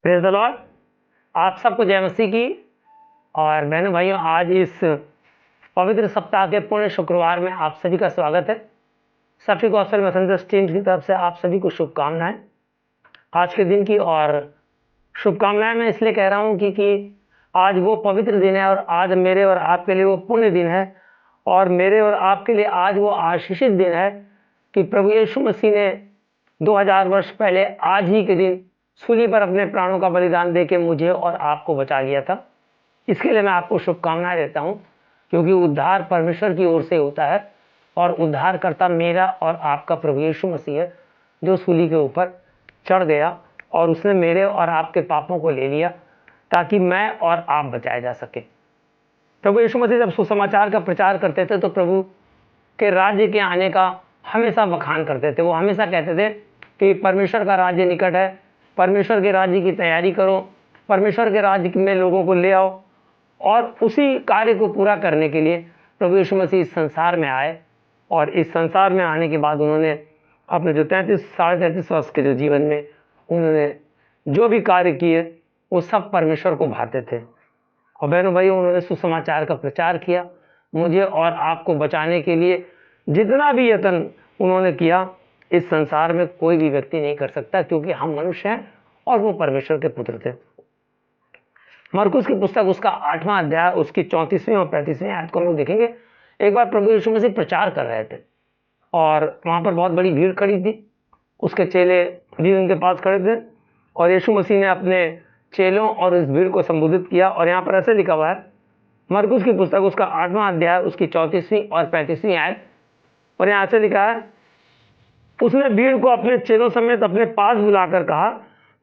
Praise the Lord. आप सबको जय मसीह की। और बहनों भाइयों, आज इस पवित्र सप्ताह के पूर्ण शुक्रवार में आप सभी का स्वागत है। सफी गॉस्पेल मैसेंजर्स टीम की तरफ से आप सभी को शुभकामनाएं आज के दिन की। और शुभकामनाएं मैं इसलिए कह रहा हूं क्योंकि आज वो पवित्र दिन है और आज मेरे और आपके लिए वो पुण्य दिन है और मेरे और आपके लिए आज वो आशीषित दिन है कि प्रभु यीशु मसीह ने 2000 वर्ष पहले आज ही के दिन सूली पर अपने प्राणों का बलिदान देके मुझे और आपको बचा लिया था। इसके लिए मैं आपको शुभकामनाएं देता हूं, क्योंकि उद्धार परमेश्वर की ओर से होता है और उद्धारकर्ता मेरा और आपका प्रभु यीशु मसीह है, जो सूली के ऊपर चढ़ गया और उसने मेरे और आपके पापों को ले लिया ताकि मैं और आप बचाए जा सके। प्रभु यीशु मसीह जब सुसमाचार का प्रचार करते थे तो प्रभु के राज्य के आने का हमेशा बखान करते थे। वो हमेशा कहते थे कि परमेश्वर का राज्य निकट है, परमेश्वर के राज्य की तैयारी करो, परमेश्वर के राज्य में लोगों को ले आओ। और उसी कार्य को पूरा करने के लिए प्रभु यीशु मसीह इस संसार में आए और इस संसार में आने के बाद उन्होंने अपने जो 33 वर्ष के जो जीवन में उन्होंने जो भी कार्य किए वो सब परमेश्वर को भाते थे। और बहनों भाइयों, उन्होंने सुसमाचार का प्रचार किया, मुझे और आपको बचाने के लिए जितना भी यत्न उन्होंने किया इस संसार में कोई भी व्यक्ति नहीं कर सकता, क्योंकि हम मनुष्य हैं और वो परमेश्वर के पुत्र थे। मरकुस की पुस्तक उसका 8वां अध्याय उसकी 34वीं और 35वीं आयत को हम लोग देखेंगे। एक बार प्रभु यीशु मसीह प्रचार कर रहे थे और वहां पर बहुत बड़ी भीड़ खड़ी थी। उसके चेले भी उनके पास खड़े थे और यीशु मसीह ने अपने चेलों और इस भीड़ को संबोधित किया। और यहाँ पर ऐसे लिखा हुआ है, मरकुस की पुस्तक उसका 8वां अध्याय उसकी 34वीं और 35वीं आयत, और यहाँ ऐसे लिखा है, उसने भीड़ को अपने चेलों समेत अपने पास बुलाकर कहा,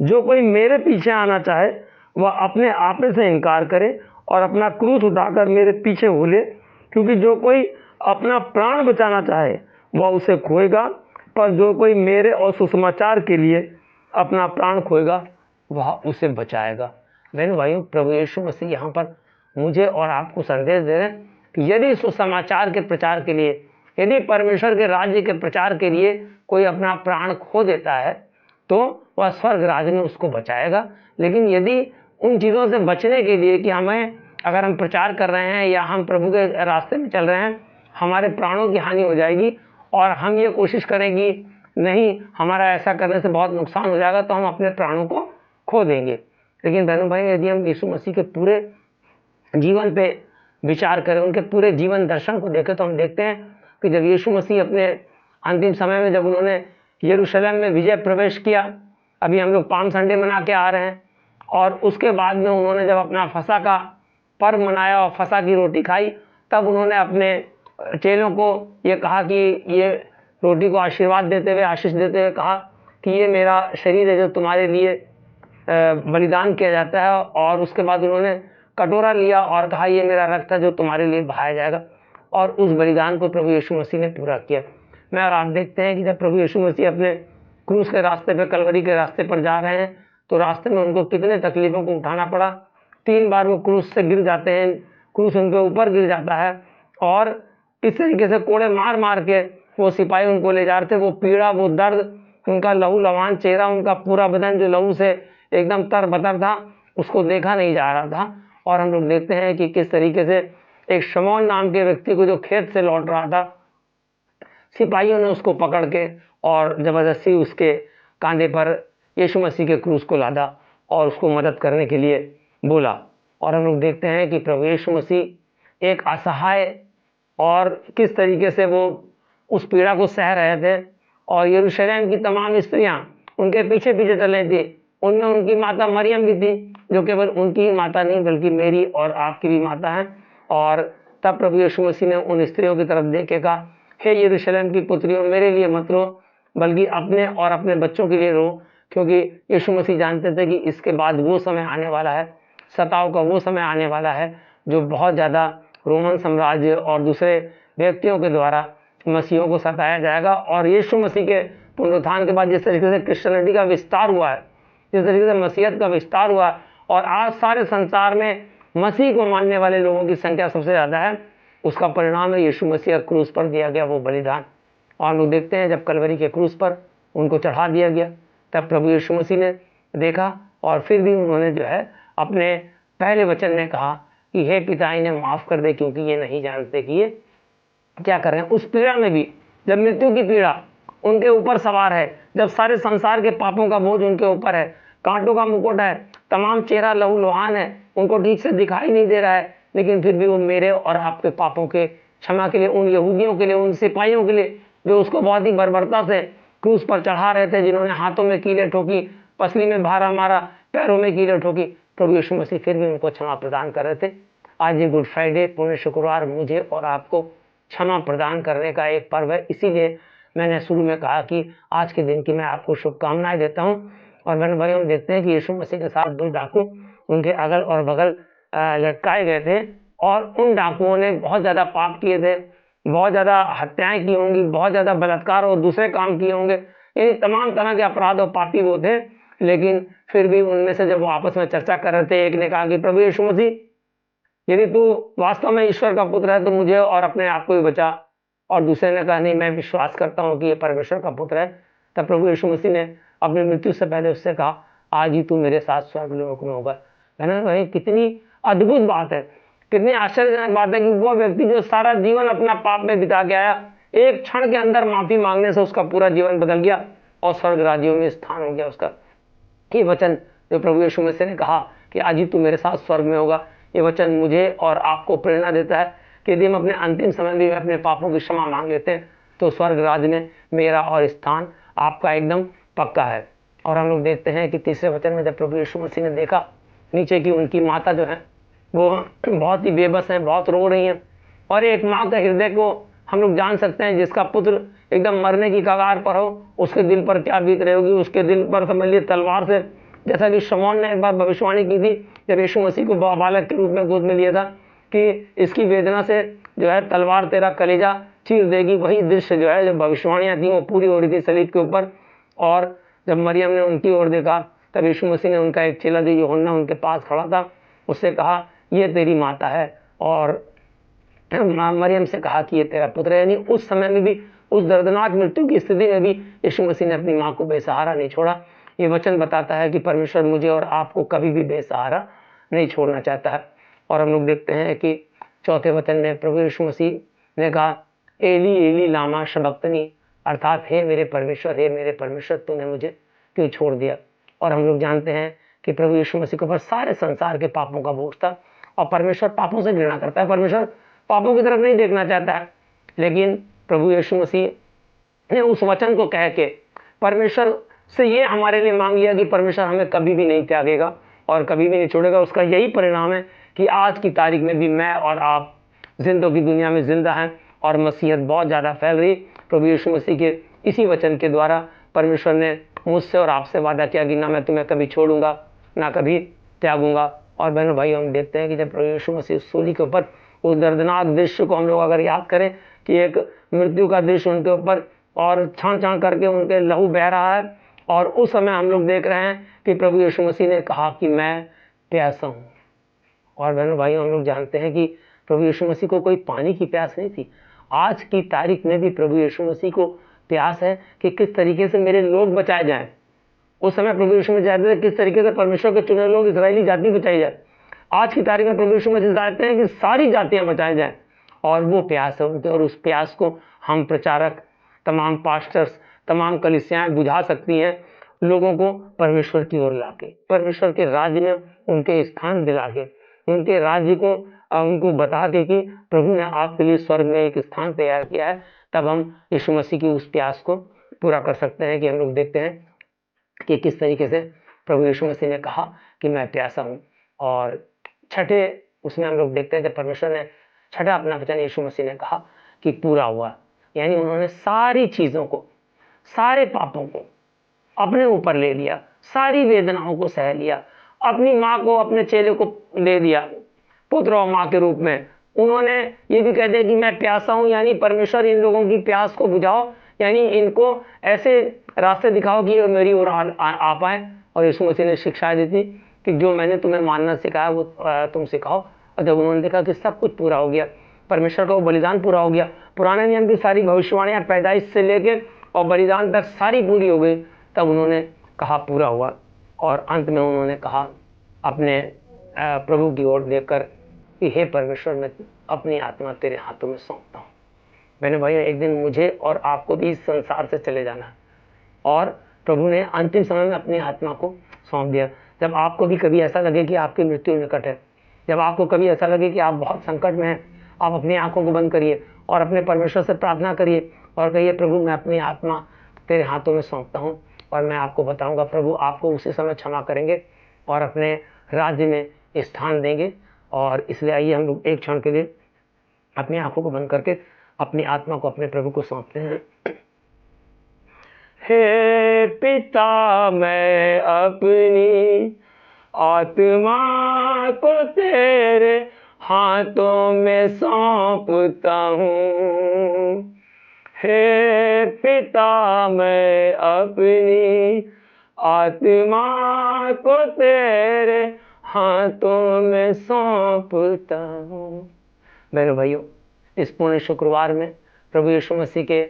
जो कोई मेरे पीछे आना चाहे वह अपने आपे से इनकार करे और अपना क्रूस उठाकर मेरे पीछे हो ले, क्योंकि जो कोई अपना प्राण बचाना चाहे वह उसे खोएगा, पर जो कोई मेरे और सुसमाचार के लिए अपना प्राण खोएगा वह उसे बचाएगा। बहनों भाइयों, प्रभु यीशु मसीह यहाँ पर मुझे और आपको संदेश दे रहे हैं कि यदि सुसमाचार के प्रचार के लिए, यदि परमेश्वर के राज्य के प्रचार के लिए कोई अपना प्राण खो देता है तो वह स्वर्ग राज्य में उसको बचाएगा। लेकिन यदि उन चीज़ों से बचने के लिए कि हमें, अगर हम प्रचार कर रहे हैं या हम प्रभु के रास्ते में चल रहे हैं, हमारे प्राणों की हानि हो जाएगी और हम ये कोशिश करेंगे नहीं, हमारा ऐसा करने से बहुत नुकसान हो जाएगा, तो हम अपने प्राणों को खो देंगे। लेकिन बहनों भाई, यदि हम यीशु मसीह के पूरे जीवन पे विचार करें, उनके पूरे जीवन दर्शन को देखें, तो हम देखते हैं कि जब यीशु मसीह अपने अंतिम समय में जब उन्होंने यरूशलेम में विजय प्रवेश किया, अभी हम लोग पाम संडे मना के आ रहे हैं, और उसके बाद में उन्होंने जब अपना फसह का पर्व मनाया और फसह की रोटी खाई, तब उन्होंने अपने चेलों को ये कहा कि ये रोटी को आशीर्वाद देते हुए, आशीष देते हुए कहा कि ये मेरा शरीर है जो तुम्हारे लिए बलिदान किया जाता है। और उसके बाद उन्होंने कटोरा लिया और कहा, ये मेरा रक्त है जो तुम्हारे लिए बहाया जाएगा। और उस बलिदान को प्रभु यीशु मसीह ने पूरा किया। मैं और आप देखते हैं कि जब प्रभु यीशु मसीह अपने क्रूस के रास्ते पे, कलवरी के रास्ते पर जा रहे हैं, तो रास्ते में उनको कितने तकलीफ़ों को उठाना पड़ा। 3 बार वो क्रूस से गिर जाते हैं, क्रूस उनके ऊपर गिर जाता है और इस तरीके से कोड़े मार मार के वो सिपाही उनको ले जा रहे थे। वो पीड़ा, वो दर्द, उनका लहू लुहान चेहरा, उनका पूरा बदन जो लहू से एकदम तर-बतर था, उसको देखा नहीं जा रहा था। और हम लोग देखते हैं कि किस तरीके से एक शमौन नाम के व्यक्ति को, जो खेत से लौट रहा था, सिपाहियों ने उसको पकड़ के और ज़बरदस्ती उसके कंधे पर यीशु मसीह के क्रूस को लादा और उसको मदद करने के लिए बोला। और हम लोग देखते हैं कि प्रभु यीशु मसीह एक असहाय और किस तरीके से वो उस पीड़ा को सह रहे थे। और यरूशलेम की तमाम स्त्रियां उनके पीछे पीछे चल रही थी। उनमें उनकी माता मरियम भी थी, जो केवल उनकी ही माता नहीं बल्कि मेरी और आपकी भी माता है। और तब प्रभु यीशु मसीह ने उन स्त्रियों की तरफ देख के कहा, हे यरूशलेम की पुत्रियों, मेरे लिए मत रो, बल्कि अपने और अपने बच्चों के लिए रो, क्योंकि यीशु मसीह जानते थे कि इसके बाद वो समय आने वाला है, सताव का वो समय आने वाला है, जो बहुत ज़्यादा रोमन साम्राज्य और दूसरे व्यक्तियों के द्वारा मसीहों को सताया जाएगा। और यीशु मसीह के पुनरुत्थान के बाद जिस तरीके से क्रिश्चियनिटी का विस्तार हुआ है, जिस तरीके से मसीहत का विस्तार हुआ और आज सारे संसार में मसीह को मानने वाले लोगों की संख्या सबसे ज़्यादा है, उसका परिणाम है यीशु मसीह क्रूस पर दिया गया वो बलिदान। और हम लोग देखते हैं जब कलवरी के क्रूस पर उनको चढ़ा दिया गया, तब प्रभु यीशु मसीह ने देखा और फिर भी उन्होंने जो है अपने पहले वचन में कहा कि हे पिता इन्हें माफ़ कर दे, क्योंकि ये नहीं जानते कि ये क्या कर रहे हैं। उस पीड़ा में भी, जब मृत्यु की पीड़ा उनके ऊपर सवार है, जब सारे संसार के पापों का बोझ उनके ऊपर है, कांटों का मुकुट है, तमाम चेहरा लहूलुहान है, उनको ठीक से दिखाई नहीं दे रहा है, लेकिन फिर भी वो मेरे और आपके पापों के क्षमा के लिए, उन यहूदियों के लिए, उन सिपाहियों के लिए जो उसको बहुत ही बर्बरता से क्रूस पर चढ़ा रहे थे, जिन्होंने हाथों में कीलें ठोकी, पसली में भारा मारा, पैरों में कीलें ठोकी, प्रभु यीशु मसीह फिर भी उनको क्षमा प्रदान कर रहे थे। आज ये गुड फ्राइडे, पुण्य शुक्रवार, मुझे और आपको क्षमा प्रदान करने का एक पर्व है। इसीलिए मैंने शुरू में कहा कि आज के दिन की मैं आपको शुभकामनाएं देता हूँ। और मैंने भाई हम देखते हैं कि यीशु मसीह के साथ 2 डाकू उनके अगल और बगल लटकाए गए थे, और उन डाकुओं ने बहुत ज़्यादा पाप किए थे, बहुत ज़्यादा हत्याएं की होंगी, बहुत ज़्यादा बलात्कार और दूसरे काम किए होंगे, ये तमाम तरह के अपराध और पापी वो थे। लेकिन फिर भी उनमें से जब वो आपस में चर्चा कर रहे थे, एक ने कहा कि प्रभु यीशु मसीह, यदि तू वास्तव में ईश्वर का पुत्र है तो मुझे और अपने आप को भी बचा। और दूसरे ने कहा नहीं, मैं विश्वास करता हूँ कि ये परमेश्वर का पुत्र है। तब प्रभु यीशु मसीह ने अपनी मृत्यु से पहले उससे कहा, आज ही तू मेरे साथ स्वर्गलोक में होगा। मैंने भाई कितनी अद्भुत बात है, कितनी आश्चर्यजनक बात है कि वो व्यक्ति जो सारा जीवन अपना पाप में बिता के आया, एक क्षण के अंदर माफी मांगने से उसका पूरा जीवन बदल गया और स्वर्ग राज्यों में स्थान हो गया उसका। ये वचन जो प्रभु यीशु मसीह ने कहा कि आज ही तू मेरे साथ स्वर्ग में होगा, ये वचन मुझे और आपको प्रेरणा देता है कि यदि हम अपने अंतिम समय में अपने पापों की क्षमा मांग लेते हैं तो स्वर्ग राज्य में मेरा और स्थान आपका एकदम पक्का है। और हम लोग देखते हैं कि तीसरे वचन में जब प्रभु यीशु मसीह ने देखा नीचे की उनकी माता जो है वो बहुत ही बेबस हैं, बहुत रो रही हैं, और एक माँ का हृदय को हम लोग जान सकते हैं, जिसका पुत्र एकदम मरने की कगार पर हो, उसके दिल पर क्या बीत रही होगी। उसके दिल पर समझ लिए तलवार से, जैसा कि शमौन ने एक बार भविष्यवाणी की थी जब यीशु मसीह को बालक के रूप में गोद में लिया था, कि इसकी वेदना से जो है तलवार तेरा कलेजा चीर देगी। वही दृश्य जो है, जो भविष्यवाणियाँ थी वो पूरी हो रही थी सलीब के ऊपर। और जब मरियम ने उनकी ओर देखा तब यीशु मसीह ने उनका एक चेला जो यूहन्ना उनके पास खड़ा था उससे कहा, ये तेरी माता है, और मरियम से कहा कि ये तेरा पुत्र है। यानी उस समय में भी, उस दर्दनाक मृत्यु की स्थिति में भी यीशु मसीह ने अपनी माँ को बेसहारा नहीं छोड़ा। ये वचन बताता है कि परमेश्वर मुझे और आपको कभी भी बेसहारा नहीं छोड़ना चाहता है। और हम लोग देखते हैं कि चौथे वचन में प्रभु यीशु मसीह ने कहा, एली एली लामा शबक्तनी, अर्थात हे मेरे परमेश्वर तूने मुझे क्यों छोड़ दिया। और हम लोग जानते हैं कि प्रभु यीशु मसीह के ऊपर सारे संसार के पापों का बोझ था, और परमेश्वर पापों से घृणा करता है, परमेश्वर पापों की तरफ नहीं देखना चाहता है। लेकिन प्रभु यीशु मसीह ने उस वचन को कह के परमेश्वर से ये हमारे लिए मांग लिया कि परमेश्वर हमें कभी भी नहीं त्यागेगा और कभी भी नहीं छोड़ेगा। उसका यही परिणाम है कि आज की तारीख में भी मैं और आप जिंदों की दुनिया में जिंदा हैं, और मसीहत बहुत ज़्यादा फैल रही। प्रभु यीशु मसीह के इसी वचन के द्वारा परमेश्वर ने मुझसे और आपसे वादा किया कि ना मैं तुम्हें कभी छोड़ूंगा, ना कभी त्यागूंगा। और बहनों भाई, हम देखते हैं कि जब प्रभु यीशु मसीह सूली के ऊपर उस दर्दनाक दृश्य को हम लोग अगर याद करें कि एक मृत्यु का दृश्य उनके ऊपर, और छान छान करके उनके लहू बह रहा है, और उस समय हम लोग देख रहे हैं कि प्रभु यीशु मसीह ने कहा कि मैं प्यासा हूँ। और बहनों भाई, हम लोग जानते हैं कि प्रभु यीशु मसीह को कोई पानी की प्यास नहीं थी। आज की तारीख में भी प्रभु यीशु मसीह को प्यास है कि किस तरीके से मेरे लोग बचाए जाएं। उस समय प्रभु यीशु मसीह चाहते थे किस तरीके से परमेश्वर के चुने लोग, इस्राएली जाति बचाई जाए। आज की तारीख में प्रभु यीशु मसीह चाहते हैं कि सारी जातियां बचाई जाएं, और वो प्यास है उनके। और उस प्यास को हम प्रचारक, तमाम पास्टर्स, तमाम कलीसियाएं बुझा सकती हैं, लोगों को परमेश्वर की ओर लाके, परमेश्वर के राज्य में उनके स्थान दिला के, उनके राज्य को उनको बता के कि प्रभु ने आपके लिए स्वर्ग में एक स्थान तैयार किया है। तब हम यीशु मसीह की उस प्यास को पूरा कर सकते हैं। कि हम लोग देखते हैं कि किस तरीके से प्रभु यीशु मसीह ने कहा कि मैं प्यासा हूँ। और छठे उसमें हम लोग देखते हैं कि परमेश्वर ने छठा अपना वचन यीशु मसीह ने कहा कि पूरा हुआ। यानी उन्होंने सारी चीज़ों को, सारे पापों को अपने ऊपर ले लिया, सारी वेदनाओं को सह लिया, अपनी माँ को, अपने चेले को दे दिया पुत्र और माँ के रूप में। उन्होंने ये भी कह दिया कि मैं प्यासा हूँ, यानी परमेश्वर इन लोगों की प्यास को बुझाओ, यानी इनको ऐसे रास्ते दिखाओ कि मेरी ओर आ पाए। और यीशु मसीह ने शिक्षा दी थी कि जो मैंने तुम्हें मानना सिखाया वो तुम सिखाओ। और जब उन्होंने देखा कि सब कुछ पूरा हो गया, परमेश्वर का वो बलिदान पूरा हो गया, पुराने नियम की सारी भविष्यवाणियाँ पैदाइश से लेकर और बलिदान तक सारी पूरी हो गई, तब उन्होंने कहा पूरा हुआ। और अंत में उन्होंने कहा अपने प्रभु की ओर देखकर कि हे परमेश्वर, मैं अपनी आत्मा तेरे हाथों में सौंपता हूँ। मैंने भाई एक दिन मुझे और आपको भी इस संसार से चले जाना है और प्रभु ने अंतिम समय में अपनी आत्मा को सौंप दिया। जब आपको भी कभी ऐसा लगे कि आपकी मृत्यु निकट है, जब आपको कभी ऐसा लगे कि आप बहुत संकट में हैं, आप अपनी आंखों को बंद करिए और अपने परमेश्वर से प्रार्थना करिए और कहिए प्रभु मैं अपनी आत्मा तेरे हाथों में सौंपता हूँ। और मैं आपको बताऊंगा प्रभु आपको उसी समय क्षमा करेंगे और अपने राज्य में स्थान देंगे। और इसलिए आइए हम लोग एक क्षण के लिए अपनी आंखों को बंद करके अपनी आत्मा को अपने प्रभु को सौंपते हैं। हे पिता, मैं अपनी आत्मा को तेरे हाथों में सौंपता हूँ। हे पिता, मैं अपनी आत्मा को तेरे हाथों में सौंपता हूँ। मेरे भाइयों, इस पुण्य शुक्रवार में प्रभु यीशु मसीह के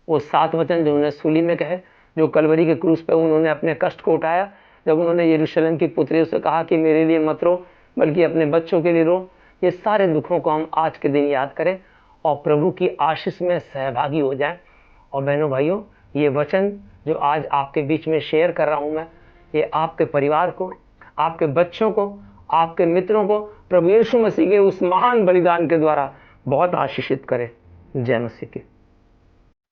वो 7 वचन जो उन्होंने सूली में कहे, जो कलवरी के क्रूस पे उन्होंने अपने कष्ट को उठाया, जब उन्होंने यरूशलेम की पुत्रियों से कहा कि मेरे लिए मत रो बल्कि अपने बच्चों के लिए रो, ये सारे दुखों को हम आज के दिन याद करें और प्रभु की आशीष में सहभागी हो जाएं। और बहनों भाइयों, ये वचन जो आज आपके बीच में शेयर कर रहा हूं मैं, ये आपके परिवार को, आपके बच्चों को, आपके मित्रों को प्रभु यीशु मसीह के उस महान बलिदान के द्वारा बहुत आशीषित करे। जय मसीह की।